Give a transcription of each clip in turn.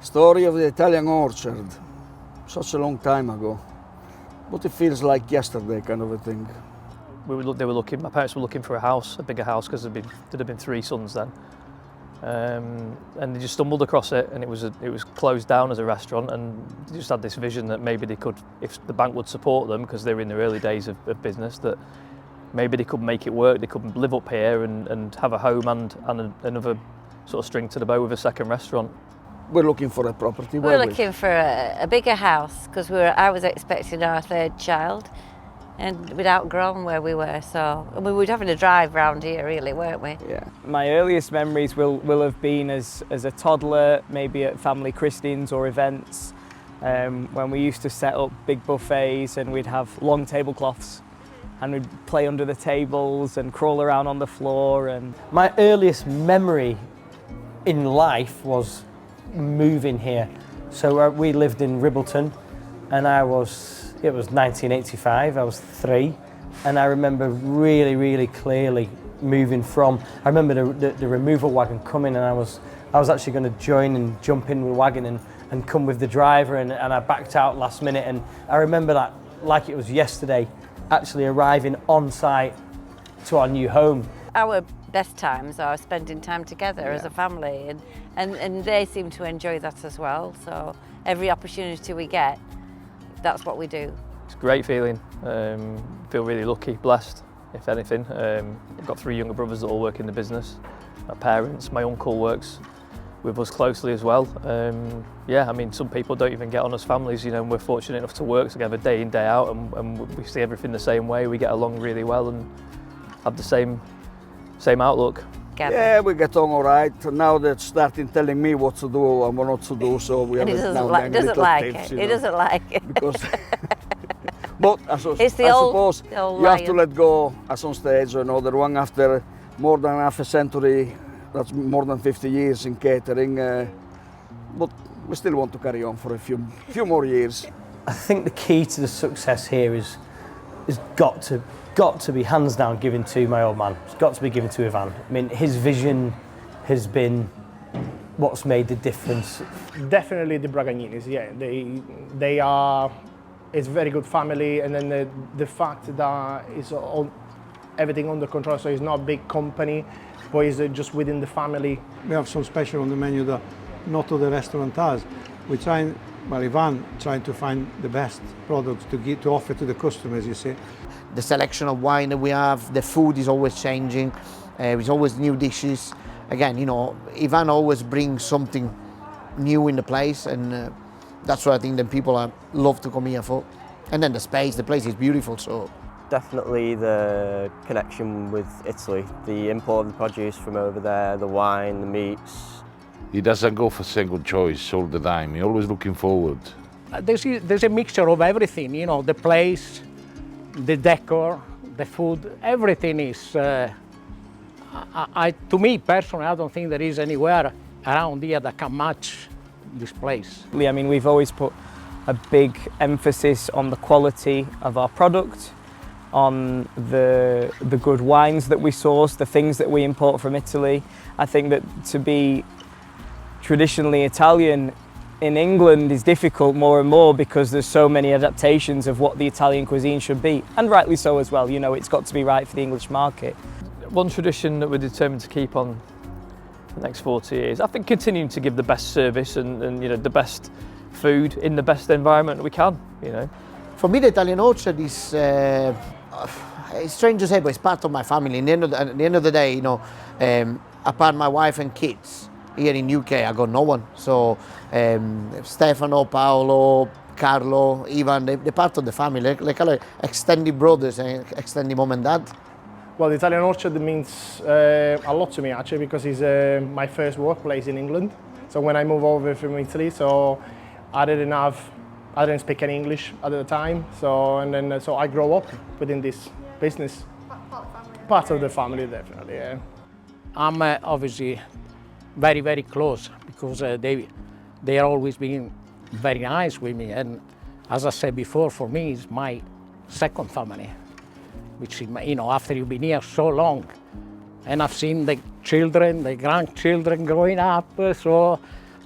Story of the Italian orchard. Such a long time ago. But it feels like yesterday kind of a thing. They were looking, my parents were looking for a house, a bigger house, because there'd have been 3 sons then. And they just stumbled across it, and it was closed down as a restaurant, and they just had this vision that maybe they could, if the bank would support them, because they were in their early days of business, that maybe they could make it work, they could live up here and have a home and another sort of string to the bow with a second restaurant. We're looking for a property. We're looking for a bigger house, because I was expecting our 3rd child, and we'd outgrown where we were, so we were having to drive round here really, weren't we? Yeah. My earliest memories will have been as a toddler, maybe at family christenings or events, when we used to set up big buffets and we'd have long tablecloths and we'd play under the tables and crawl around on the floor. And my earliest memory in life was moving here. So we lived in Ribbleton, and it was 1985, I was 3, and I remember really clearly moving from, I remember the removal wagon coming, and I was actually going to join and jump in the wagon and come with the driver, and I backed out last minute, and I remember that like it was yesterday, actually arriving on site to our new home. Our best times are spending time together as a family, and they seem to enjoy that as well, so every opportunity we get, that's what we do. It's a great feeling. Feel really lucky, blessed, if anything. I've got 3 younger brothers that all work in the business. My parents, my uncle works with us closely as well. Yeah, I mean, some people don't even get on as families, you know, and we're fortunate enough to work together day in, day out, and we see everything the same way. We get along really well and have the same outlook. Yeah, we get on all right. Now they're starting telling me what to do and what not to do, so we have He now doesn't little like tips, it. He doesn't like it. Because but I suppose you have to let go at some stage or another. One after more than half a century, that's more than 50 years in catering, but we still want to carry on for a few more years. I think the key to the success here is got to be hands down given to my old man. It's got to be given to Ivan. I mean, his vision has been what's made the difference. Definitely the Braganinis, yeah. They are, it's a very good family, and then the fact that it's all, everything under control, so it's not a big company, but it's just within the family. We have some special on the menu that not all the restaurant has. Ivan trying to find the best products to offer to the customers, you see. The selection of wine that we have, the food is always changing, there's always new dishes. Again, you know, Ivan always brings something new in the place, and that's what I think that people love to come here for. And then the place is beautiful, so. Definitely the connection with Italy, the import of the produce from over there, the wine, the meats. He doesn't go for single choice all the time, he's always looking forward. There's a mixture of everything, you know, the place, the decor, the food, everything is, to me personally, I don't think there is anywhere around here that can match this place. I mean, we've always put a big emphasis on the quality of our product, on the good wines that we source, the things that we import from Italy. I think that to be traditionally Italian in England is difficult more and more because there's so many adaptations of what the Italian cuisine should be, and rightly so as well. You know, it's got to be right for the English market. One tradition that we're determined to keep on the next 40 years, I think continuing to give the best service and you know, the best food in the best environment we can, you know. For me, the Italian orchard is, it's strange to say, but it's part of my family. At the end of the day, you know, apart my wife and kids, here in UK, I got no one. So Stefano, Paolo, Carlo, Ivan, they're part of the family. Like extended brothers and extended mom and dad. Well, the Italian orchard means a lot to me actually, because it's my first workplace in England. So when I moved over from Italy, so I didn't speak any English at the time. So I grew up within this business. Part of the family, definitely. Yeah. I'm obviously very, very close because they are always being very nice with me, and as I said before, for me it's my second family, which is, you know, after you've been here so long, and I've seen the children, the grandchildren growing up, so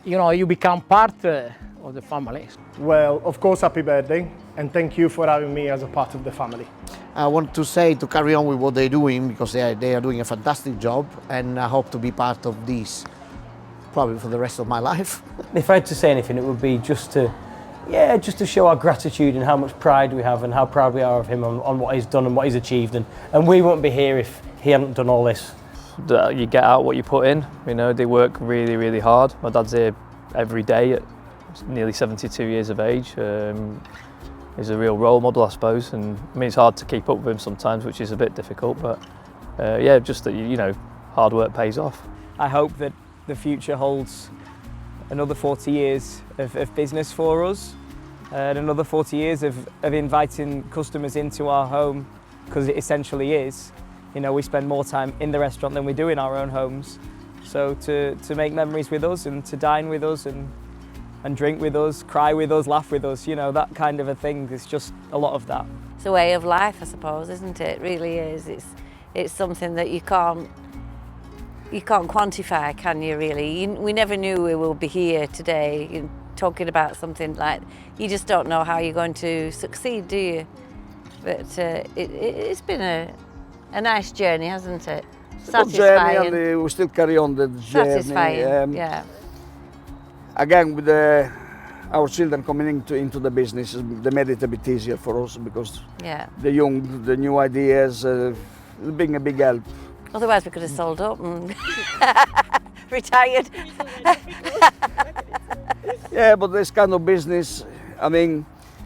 you know, you become part of the family. Well, of course, happy birthday, and thank you for having me as a part of the family. I want to say to carry on with what they're doing because they are doing a fantastic job, and I hope to be part of this probably for the rest of my life. If I had to say anything, it would be just to show our gratitude and how much pride we have and how proud we are of him on what he's done and what he's achieved. And we wouldn't be here if he hadn't done all this. You get out what you put in. You know, they work really, really hard. My dad's here every day at nearly 72 years of age. He's a real role model, I suppose. And I mean, it's hard to keep up with him sometimes, which is a bit difficult. But yeah, just that, you know, hard work pays off. I hope that the future holds another 40 years of business for us, and another 40 years of inviting customers into our home, because it essentially is. You know, we spend more time in the restaurant than we do in our own homes. So to make memories with us and to dine with us and drink with us, cry with us, laugh with us, you know, that kind of a thing, it's just a lot of that. It's a way of life, I suppose, isn't it? It really is. It's something that you can't quantify, can you really? We never knew we will be here today talking about something like, you just don't know how you're going to succeed, do you? But it's been a nice journey, hasn't it? Satisfying. Journey, and we still carry on the journey. Satisfying, yeah. Again, with our children coming into the business, they made it a bit easier for us because the new ideas, being a big help. Otherwise we could have sold up and retired. Yeah, but this kind of business, I mean,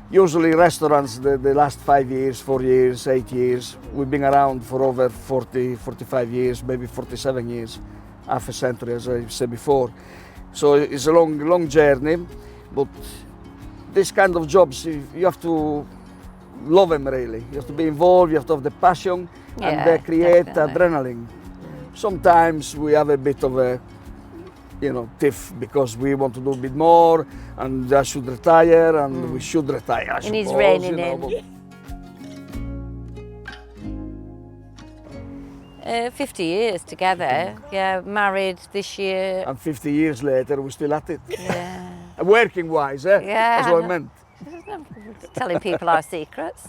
usually restaurants, the last 5 years, 4 years, 8 years, we've been around for over 40, 45 years, maybe 47 years, half a century, as I said before. So it's a long journey, but this kind of jobs, you have to love them really. You have to be involved, you have to have the passion, and they create adrenaline. Sometimes we have a bit of a, you know, tiff because we want to do a bit more, and I should retire, and we should retire, I suppose. And it's raining in. 50 years together, yeah, married this year. And 50 years later, we're still at it. Yeah. Working wise, Yeah. That's what I meant. Telling people our secrets.